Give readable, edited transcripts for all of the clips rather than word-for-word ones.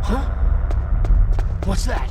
Huh? What's that?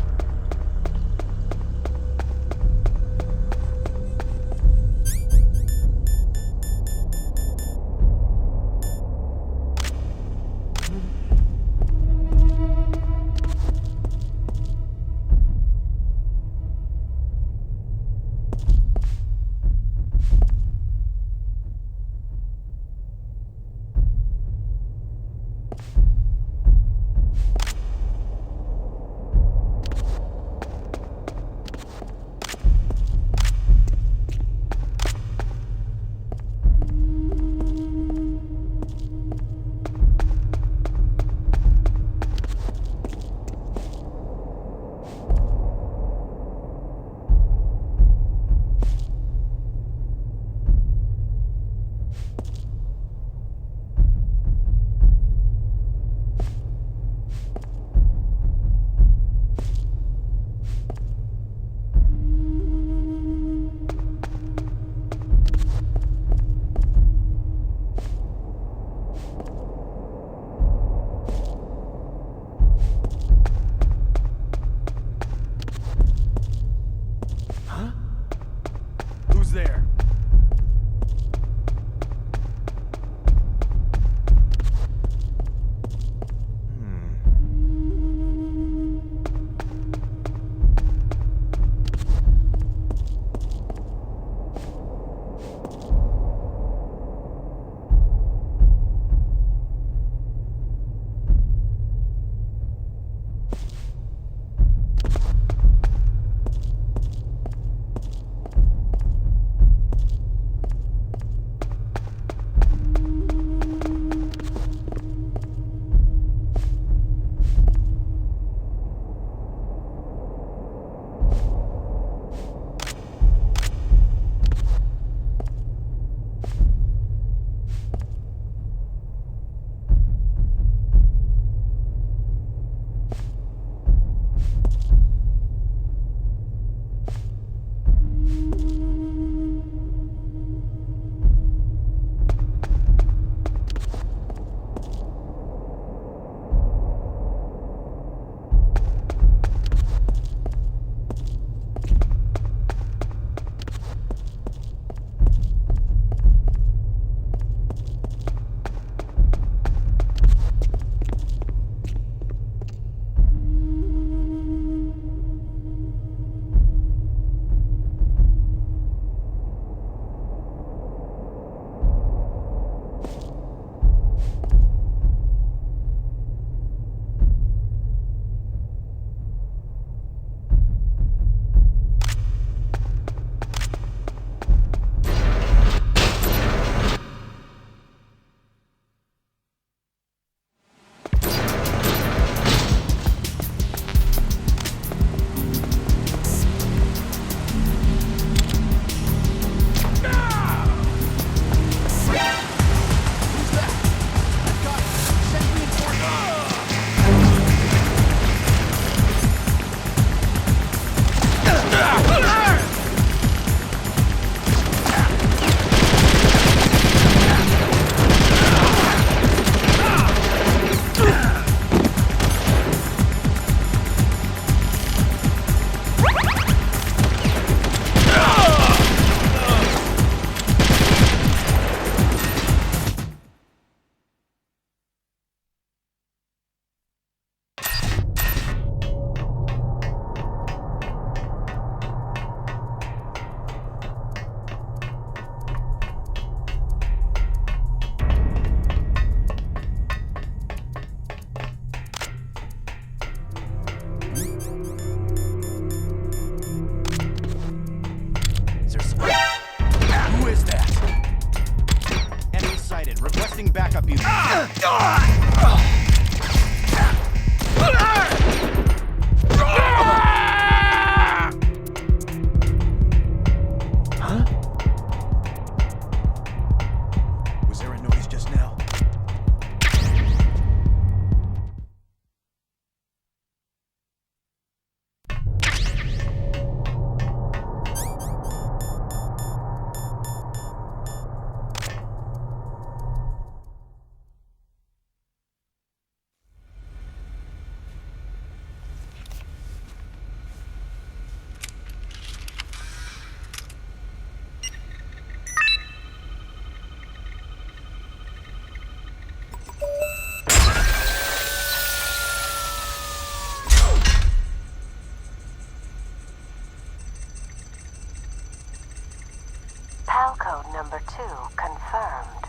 2 confirmed.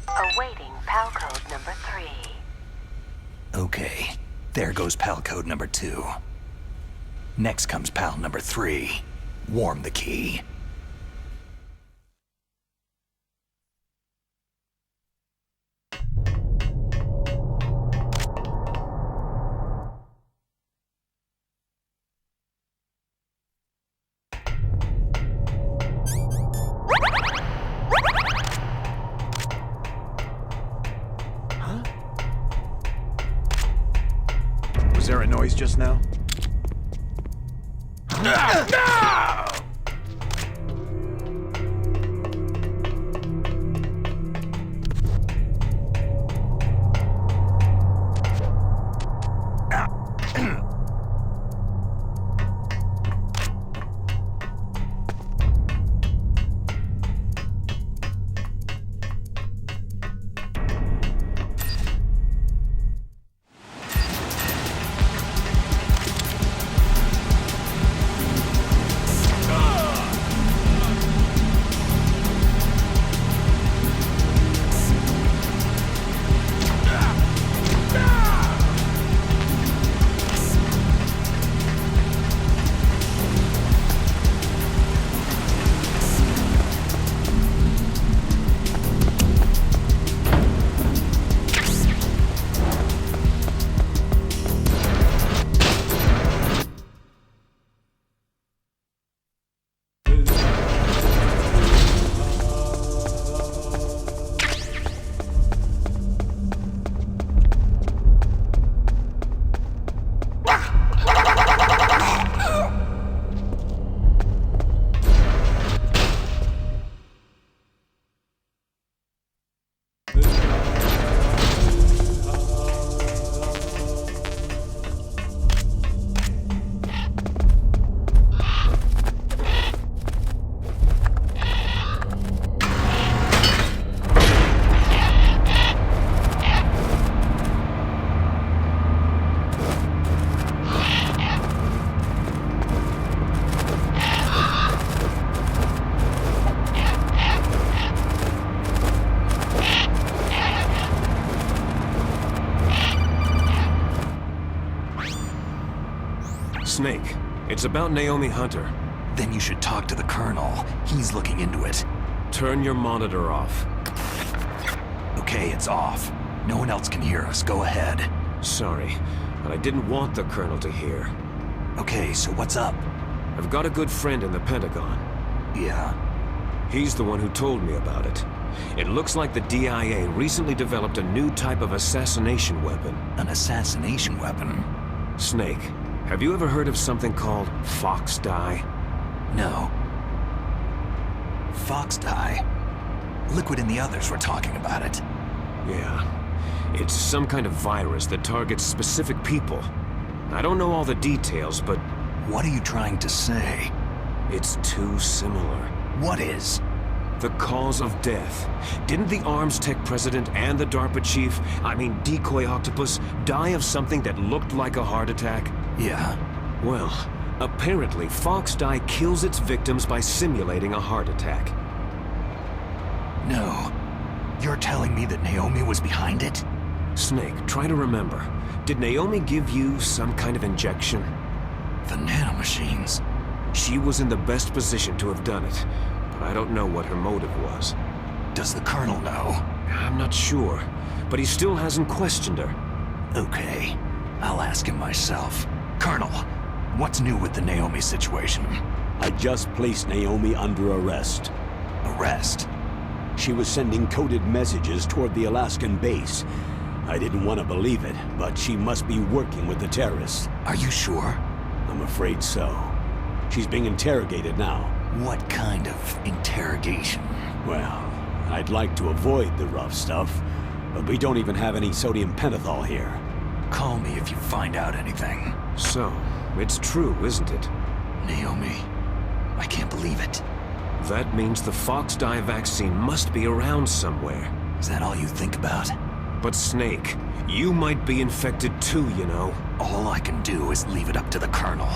Awaiting PAL code number 3. Okay, there goes PAL code number 2. Next comes PAL number 3. Warm the key. Was there a noise just now? Snake, it's about Naomi Hunter. Then you should talk to the Colonel. He's looking into it. Turn your monitor off. Okay, it's off. No one else can hear us. Go ahead. Sorry, but I didn't want the Colonel to hear. Okay, so what's up? I've got a good friend in the Pentagon. Yeah? He's the one who told me about it. It looks like the DIA recently developed a new type of assassination weapon. An assassination weapon? Snake, have you ever heard of something called Fox dye? No. Fox dye? Liquid and the others were talking about it. Yeah. It's some kind of virus that targets specific people. I don't know all the details, but... What are you trying to say? It's too similar. What is? The cause of death. Didn't the Arms Tech president and the DARPA chief, Decoy Octopus, die of something that looked like a heart attack? Yeah. Well, apparently Fox dye kills its victims by simulating a heart attack. No. You're telling me that Naomi was behind it? Snake, try to remember. Did Naomi give you some kind of injection? The nanomachines. She was in the best position to have done it, but I don't know what her motive was. Does the Colonel know? I'm not sure, but he still hasn't questioned her. Okay. I'll ask him myself. Colonel, what's new with the Naomi situation? I just placed Naomi under arrest. Arrest? She was sending coded messages toward the Alaskan base. I didn't want to believe it, but she must be working with the terrorists. Are you sure? I'm afraid so. She's being interrogated now. What kind of interrogation? Well, I'd like to avoid the rough stuff, but we don't even have any sodium pentothal here. Call me if you find out anything. So, it's true, isn't it? Naomi, I can't believe it. That means the Fox dye vaccine must be around somewhere. Is that all you think about? But Snake, you might be infected too, you know. All I can do is leave it up to the Colonel.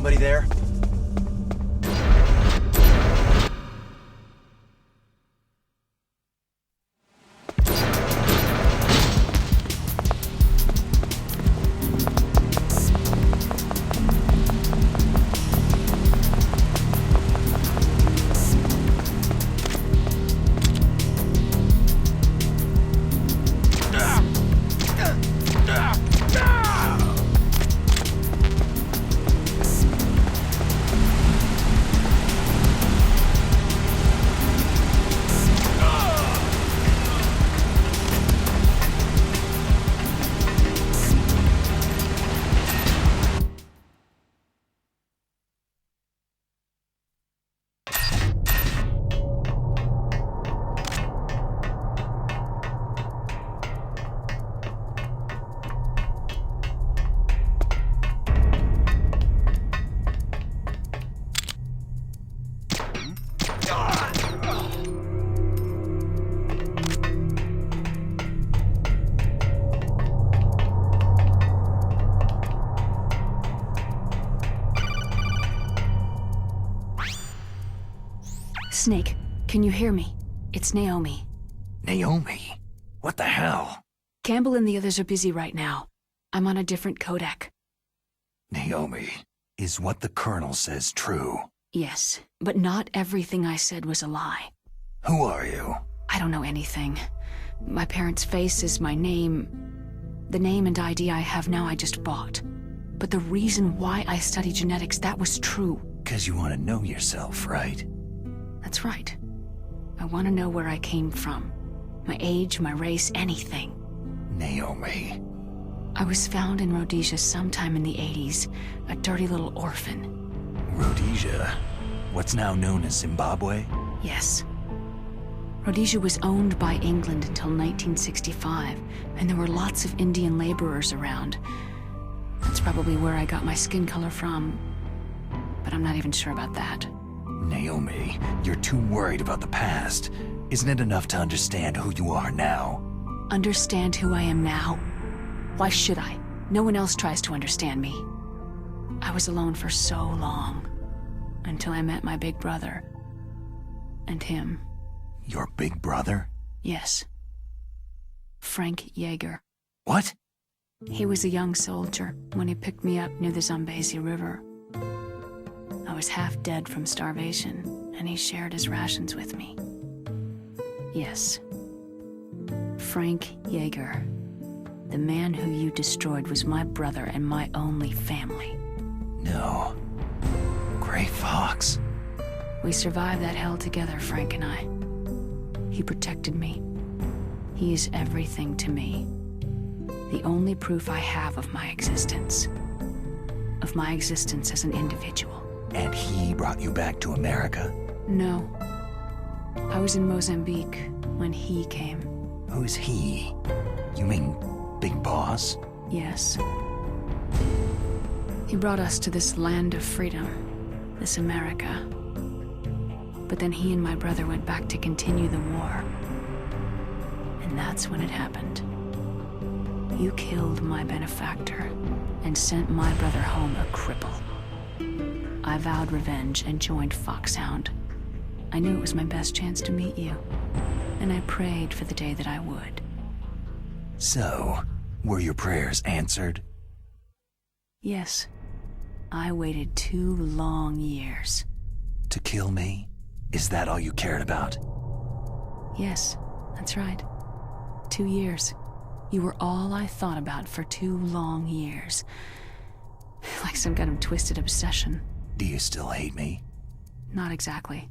somebody there? Snake, can you hear me? It's Naomi. Naomi? What the hell? Campbell and the others are busy right now. I'm on a different codec. Naomi, is what the Colonel says true? Yes, but not everything I said was a lie. Who are you? I don't know anything. My parents' face is my name. The name and ID I have now I just bought. But the reason why I study genetics, that was true. 'Cause you want to know yourself, right? That's right. I want to know where I came from. My age, my race, anything. Naomi. I was found in Rhodesia sometime in the 80s, a dirty little orphan. Rhodesia? What's now known as Zimbabwe? Yes. Rhodesia was owned by England until 1965, and there were lots of Indian laborers around. That's probably where I got my skin color from, but I'm not even sure about that. Naomi, you're too worried about the past. Isn't it enough to understand who you are now? Understand who I am now? Why should I? No one else tries to understand me. I was alone for so long, until I met my big brother. And him. Your big brother? Yes. Frank Yeager. What? He was a young soldier when he picked me up near the Zambezi River. I was half dead from starvation, and he shared his rations with me. Yes. Frank Yeager. The man who you destroyed was my brother and my only family. No. Gray Fox. We survived that hell together, Frank and I. He protected me. He is everything to me. The only proof I have of my existence. Of my existence as an individual. And he brought you back to America? No. I was in Mozambique when he came. Who's he? You mean Big Boss? Yes. He brought us to this land of freedom, this America. But then he and my brother went back to continue the war. And that's when it happened. You killed my benefactor and sent my brother home a cripple. I vowed revenge and joined FOXHOUND. I knew it was my best chance to meet you, and I prayed for the day that I would. So, were your prayers answered? Yes. I waited 2 long years. To kill me? Is that all you cared about? Yes, that's right. 2 years. You were all I thought about for 2 long years. Like some kind of twisted obsession. Do you still hate me? Not exactly.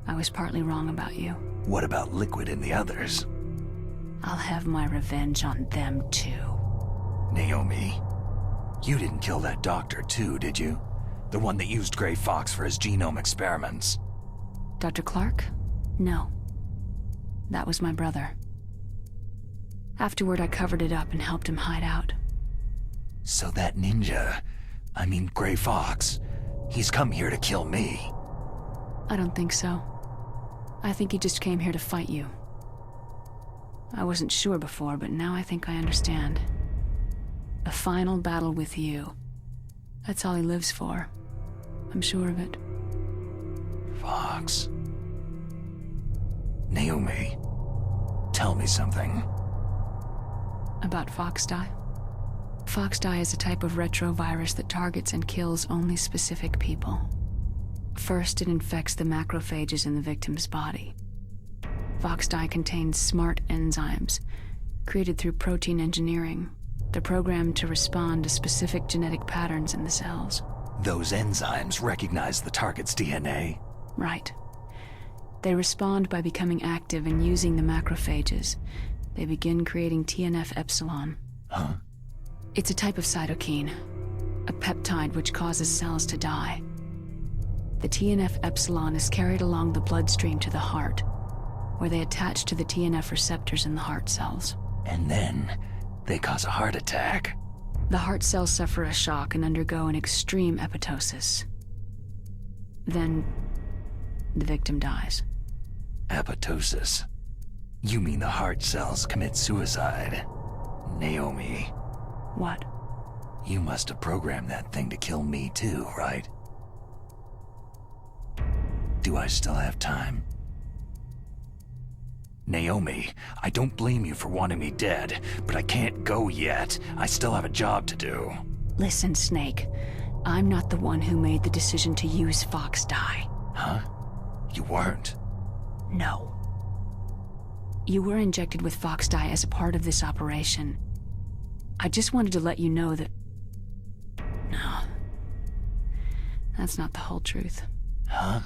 I was partly wrong about you. What about Liquid and the others? I'll have my revenge on them too. Naomi, you didn't kill that doctor too, did you? The one that used Gray Fox for his genome experiments. Dr. Clark? No. That was my brother. Afterward, I covered it up and helped him hide out. So that ninja, I mean Gray Fox, he's come here to kill me. I don't think so. I think he just came here to fight you. I wasn't sure before, but now I think I understand. A final battle with you. That's all he lives for. I'm sure of it. Fox. Naomi, tell me something. About FOXDIE? FOXDIE is a type of retrovirus that targets and kills only specific people. First, it infects the macrophages in the victim's body. FOXDIE contains smart enzymes, created through protein engineering. They're programmed to respond to specific genetic patterns in the cells. Those enzymes recognize the target's DNA? Right. They respond by becoming active and using the macrophages. They begin creating TNF-epsilon. Huh? It's a type of cytokine, a peptide which causes cells to die. The TNF-epsilon is carried along the bloodstream to the heart, where they attach to the TNF receptors in the heart cells. And then they cause a heart attack. The heart cells suffer a shock and undergo an extreme apoptosis. Then, the victim dies. Apoptosis? You mean the heart cells commit suicide? Naomi. What? You must have programmed that thing to kill me too, right? Do I still have time? Naomi, I don't blame you for wanting me dead, but I can't go yet. I still have a job to do. Listen, Snake. I'm not the one who made the decision to use FOXDIE. Huh? You weren't? No. You were injected with FOXDIE as a part of this operation. I just wanted to let you know that... No. That's not the whole truth. Huh?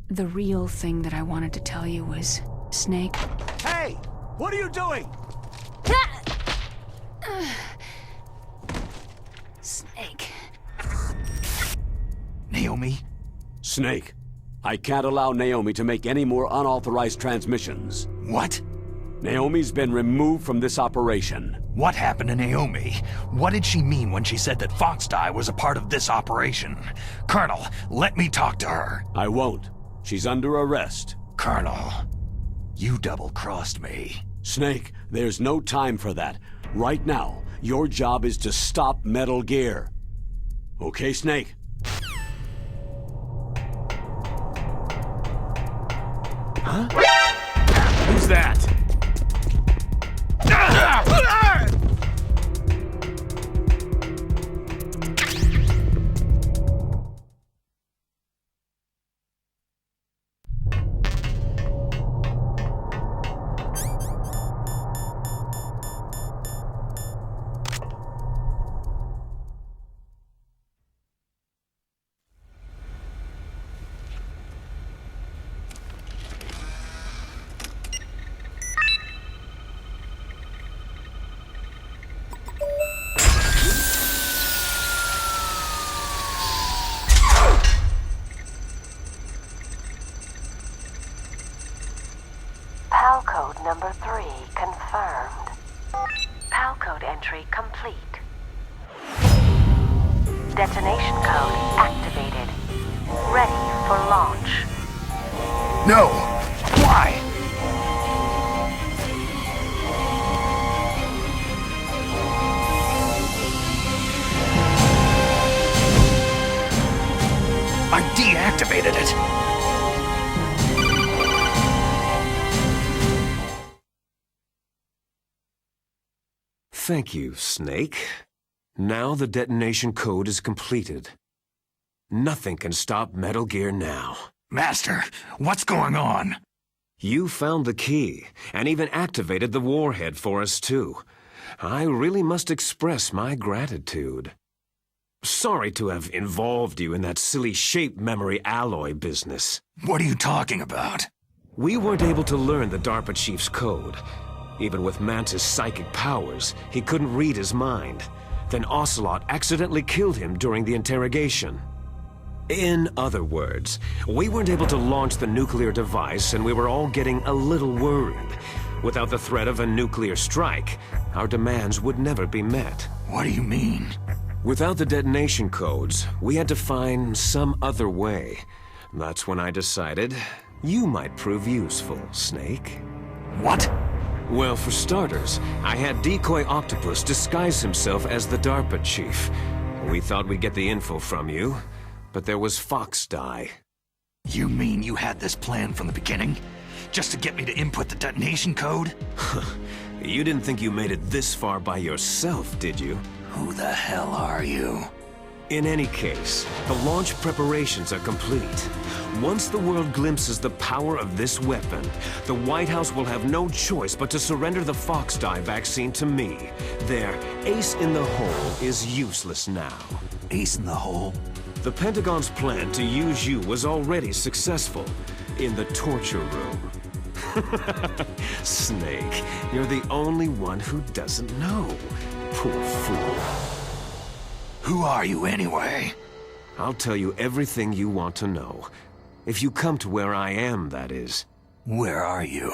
The real thing that I wanted to tell you was, Snake... Hey! What are you doing? Snake... Naomi? Snake, I can't allow Naomi to make any more unauthorized transmissions. What? Naomi's been removed from this operation. What happened to Naomi? What did she mean when she said that FOXDIE was a part of this operation? Colonel, let me talk to her. I won't. She's under arrest. Colonel, you double-crossed me. Snake, there's no time for that. Right now, your job is to stop Metal Gear. Okay, Snake? Huh? Who's that? PAL code number 3 confirmed. PAL code entry complete. Detonation code activated. Ready for launch. No! Why? I deactivated it! Thank you, Snake. Now the detonation code is completed. Nothing can stop Metal Gear now. Master, what's going on? You found the key, and even activated the warhead for us, too. I really must express my gratitude. Sorry to have involved you in that silly shape memory alloy business. What are you talking about? We weren't able to learn the DARPA chief's code. Even with Mantis' psychic powers, he couldn't read his mind. Then Ocelot accidentally killed him during the interrogation. In other words, we weren't able to launch the nuclear device, and we were all getting a little worried. Without the threat of a nuclear strike, our demands would never be met. What do you mean? Without the detonation codes, we had to find some other way. That's when I decided you might prove useful, Snake. What? Well, for starters, I had Decoy Octopus disguise himself as the DARPA chief. We thought we'd get the info from you, but there was FOXHOUND. You mean you had this plan from the beginning? Just to get me to input the detonation code? You didn't think you made it this far by yourself, did you? Who the hell are you? In any case, the launch preparations are complete. Once the world glimpses the power of this weapon, the White House will have no choice but to surrender the FOXHOUND vaccine to me. Their ace in the hole is useless now. Ace in the hole? The Pentagon's plan to use you was already successful in the torture room. Snake, you're the only one who doesn't know. Poor fool. Who are you anyway? I'll tell you everything you want to know. If you come to where I am, that is. Where are you?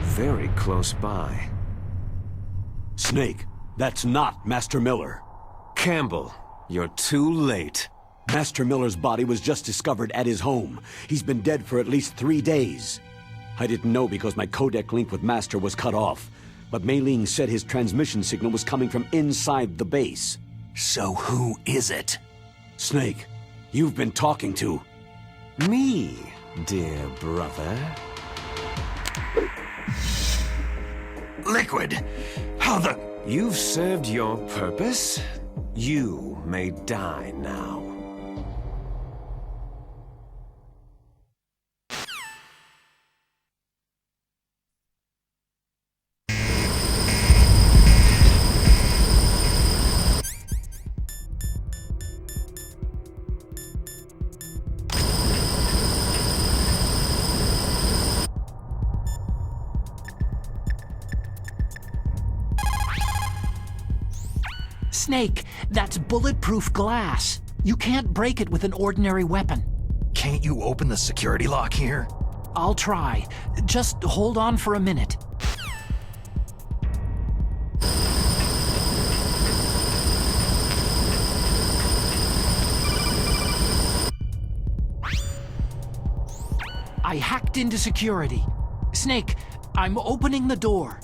Very close by. Snake, that's not Master Miller. Campbell, you're too late. Master Miller's body was just discovered at his home. He's been dead for at least 3 days. I didn't know because my codec link with Master was cut off. But Mei Ling said his transmission signal was coming from inside the base. So who is it? Snake, you've been talking to... Me, dear brother. Liquid! How the... You've served your purpose. You may die now. Snake, that's bulletproof glass. You can't break it with an ordinary weapon. Can't you open the security lock here? I'll try. Just hold on for a minute. I hacked into security. Snake, I'm opening the door.